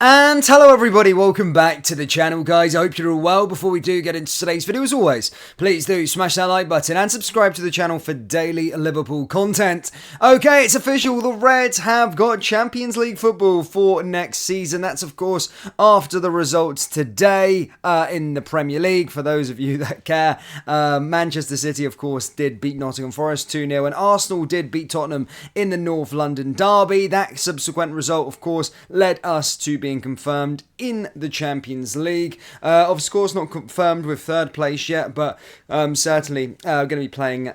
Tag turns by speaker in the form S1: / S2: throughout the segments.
S1: And hello everybody, welcome back to the channel guys, I hope you're all well. Before we do get into today's video, as always, please do smash that like button and subscribe to the channel for daily Liverpool content. Okay, it's official, the Reds have got Champions League football for next season. That's of course after the results today in the Premier League, for those of you that care. Manchester City of course did beat Nottingham Forest 2-0 and Arsenal did beat Tottenham in the North London derby. That subsequent result of course led us to being confirmed in the Champions League. Of course not confirmed with third place yet, but certainly going to be playing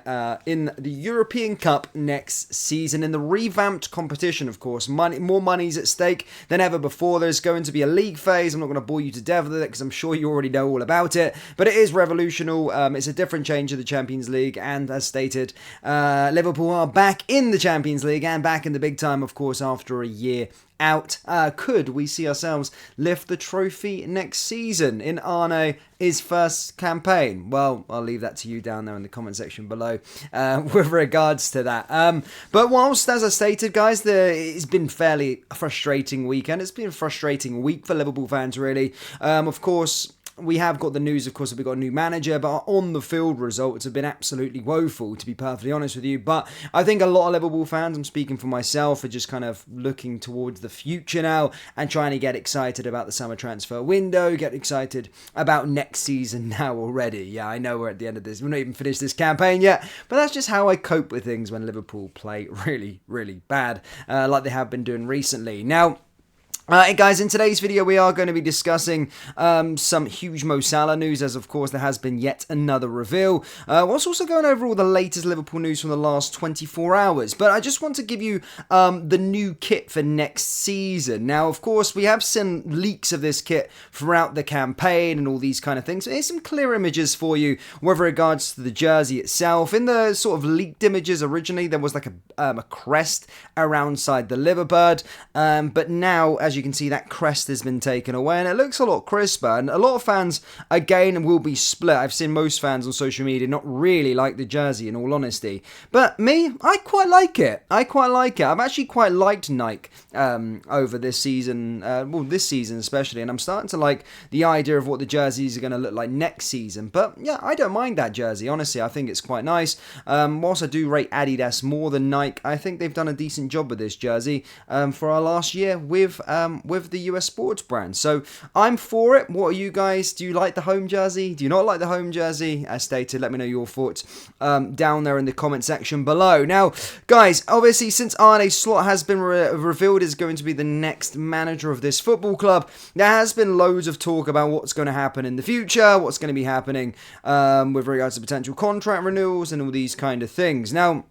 S1: in the European Cup next season in the revamped competition. Of course, more money's at stake than ever before. There's going to be a league phase. I'm not going to bore you to death with it because I'm sure you already know all about it, but it is revolutionary. It's a different change of the Champions League, and as stated, Liverpool are back in the Champions League and back in the big time, of course, after a year out. Could we see ourselves lift the trophy next season in his first campaign? Well, I'll leave that to you down there in the comment section below with regards to that. But whilst, as I stated, guys, it's been fairly frustrating weekend. It's been a frustrating week for Liverpool fans, really. Of course, we have got the news, of course, that we've got a new manager, but our on-the-field results have been absolutely woeful, to be perfectly honest with you. But I think a lot of Liverpool fans, I'm speaking for myself, are just kind of looking towards the future now and trying to get excited about the summer transfer window, get excited about next season now already. Yeah, I know we're at the end of this. We're not even finished this campaign yet, but that's just how I cope with things when Liverpool play really, really bad, like they have been doing recently. Now, guys, in today's video we are going to be discussing some huge Mo Salah news, as of course there has been yet another reveal. We're also going over all the latest Liverpool news from the last 24 hours, but I just want to give you the new kit for next season. Now, of course, we have seen leaks of this kit throughout the campaign and all these kind of things. So here's some clear images for you with regards to the jersey itself. In the sort of leaked images originally, there was like a crest around side the Liverbird, but now, as you can see, that crest has been taken away and it looks a lot crisper, and a lot of fans again will be split. I've seen most fans on social media not really like the jersey, in all honesty, but me, I quite like it. I've actually quite liked Nike over this season, this season especially, and I'm starting to like the idea of what the jerseys are going to look like next season. But yeah, I don't mind that jersey, honestly. I think it's quite nice. Whilst I do rate Adidas more than Nike, I think they've done a decent job with this jersey for our last year with the US sports brand. So I'm for it. What are you guys? Do you like the home jersey? Do you not like the home jersey? As stated, let me know your thoughts down there in the comment section below. Now, guys, obviously, since Arne Slot has been revealed as going to be the next manager of this football club, there has been loads of talk about what's going to happen in the future, what's going to be happening with regards to potential contract renewals and all these kind of things. Now,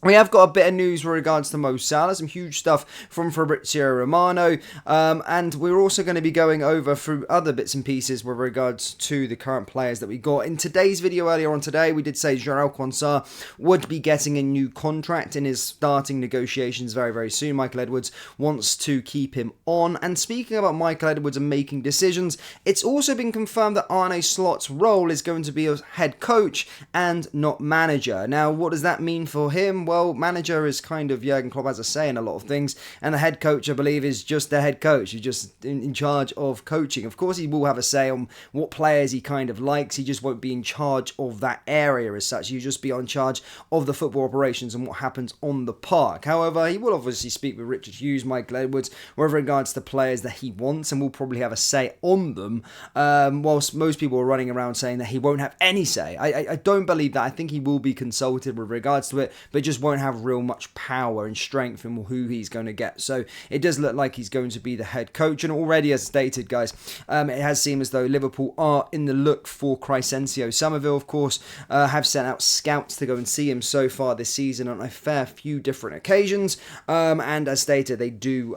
S1: we have got a bit of news with regards to Mo Salah, some huge stuff from Fabrizio Romano, and we're also going to be going over through other bits and pieces with regards to the current players that we got. In today's video earlier on today, we did say Jarell Quansah would be getting a new contract in his starting negotiations very, very soon. Michael Edwards wants to keep him on, and speaking about Michael Edwards and making decisions, it's also been confirmed that Arne Slot's role is going to be as head coach and not manager. Now, what does that mean for him? Well, manager is kind of Jurgen Klopp has a say in a lot of things, and the head coach, I believe, is just the head coach. He's just in charge of coaching. Of course, he will have a say on what players he kind of likes. He just won't be in charge of that area as such. He'll just be in charge of the football operations and what happens on the park. However, he will obviously speak with Richard Hughes, Michael Edwards, with regards to players that he wants, and will probably have a say on them, whilst most people are running around saying that he won't have any say. I don't believe that. I think he will be consulted with regards to it, but just won't have real much power and strength in who he's going to get. So it does look like he's going to be the head coach, and already, as stated, guys, it has seemed as though Liverpool are in the look for Crysencio Somerville. Of course, have sent out scouts to go and see him so far this season on a fair few different occasions, and as stated, they do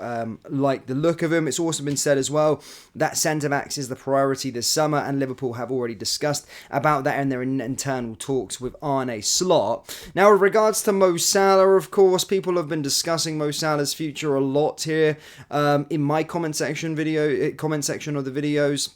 S1: like the look of him. It's also been said as well that centre-backs is the priority this summer, and Liverpool have already discussed about that in their internal talks with Arne Slot. Now, with regards to Mo Salah, of course, people have been discussing Mo Salah's future a lot here in my comment section of the videos.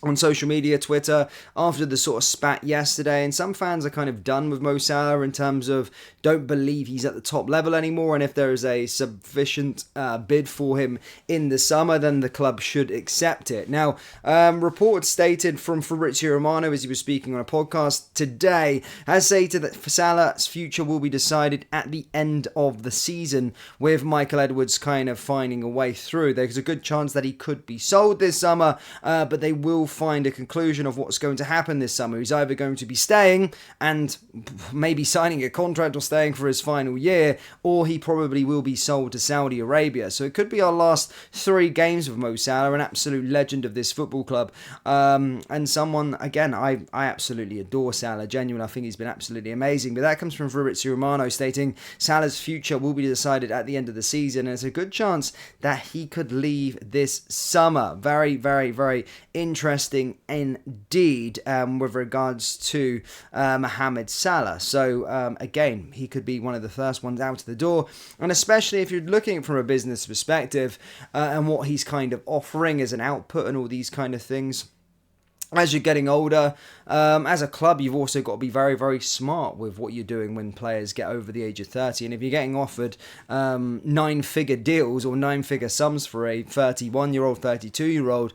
S1: on social media, Twitter, after the sort of spat yesterday, and some fans are kind of done with Mo Salah in terms of don't believe he's at the top level anymore, and if there is a sufficient bid for him in the summer, then the club should accept it. Now, reports stated from Fabrizio Romano, as he was speaking on a podcast today, has stated that Salah's future will be decided at the end of the season, with Michael Edwards kind of finding a way through. There's a good chance that he could be sold this summer, but they will find a conclusion of what's going to happen this summer. He's either going to be staying and maybe signing a contract or staying for his final year, or he probably will be sold to Saudi Arabia. So it could be our last 3 games with Mo Salah, an absolute legend of this football club, and someone, again, I absolutely adore Salah. Genuinely, I think he's been absolutely amazing. But that comes from Fabrizio Romano stating Salah's future will be decided at the end of the season, and there's a good chance that he could leave this summer. Very, very, very interesting indeed with regards to Mohamed Salah. So again, he could be one of the first ones out of the door, and especially if you're looking from a business perspective and what he's kind of offering as an output and all these kind of things. As you're getting older, as a club, you've also got to be very, very smart with what you're doing when players get over the age of 30. And if you're getting offered 9-figure deals or 9-figure sums for a 31-year-old, 32-year-old,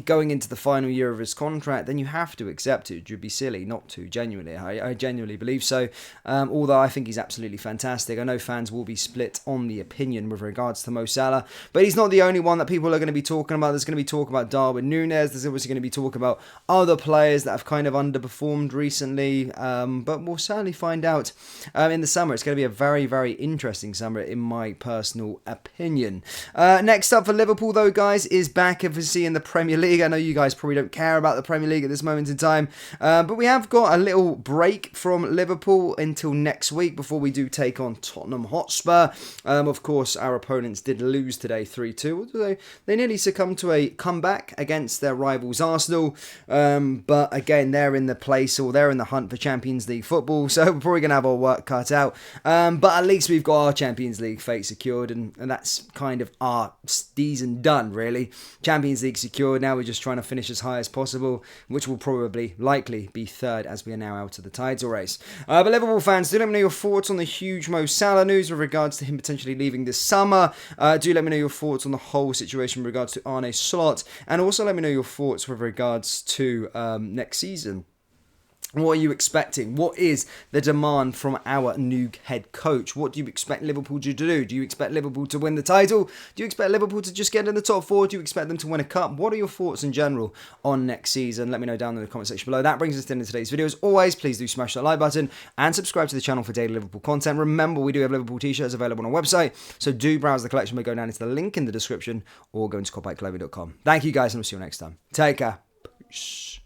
S1: going into the final year of his contract, then you have to accept it. You'd be silly not to, genuinely. I genuinely believe so. Although I think he's absolutely fantastic. I know fans will be split on the opinion with regards to Mo Salah, but he's not the only one that people are going to be talking about. There's going to be talk about Darwin Núñez. There's obviously going to be talk about other players that have kind of underperformed recently, but we'll certainly find out in the summer. It's going to be a very, very interesting summer in my personal opinion. Next up for Liverpool, though, guys, is back obviously in the Premier League. I know you guys probably don't care about the Premier League at this moment in time, but we have got a little break from Liverpool until next week before we do take on Tottenham Hotspur. Of course, our opponents did lose today 3-2. They nearly succumbed to a comeback against their rivals Arsenal, but again, they're in the place, or they're in the hunt for Champions League football, so we're probably going to have our work cut out, but at least we've got our Champions League fate secured, and that's kind of our season done, really. Champions League secured. Now we're just trying to finish as high as possible, which will probably likely be third as we are now out of the title race. But Liverpool fans, do let me know your thoughts on the huge Mo Salah news with regards to him potentially leaving this summer. Do let me know your thoughts on the whole situation with regards to Arne Slot, and also let me know your thoughts with regards to next season. What are you expecting? What is the demand from our new head coach? What do you expect Liverpool to do? Do you expect Liverpool to win the title? Do you expect Liverpool to just get in the top 4? Do you expect them to win a cup? What are your thoughts in general on next season? Let me know down in the comment section below. That brings us to the end of today's video. As always, please do smash that like button and subscribe to the channel for daily Liverpool content. Remember, we do have Liverpool t-shirts available on our website, so do browse the collection by going down into the link in the description or go into copyclothing.com. Thank you guys, and we'll see you next time. Take care. Peace.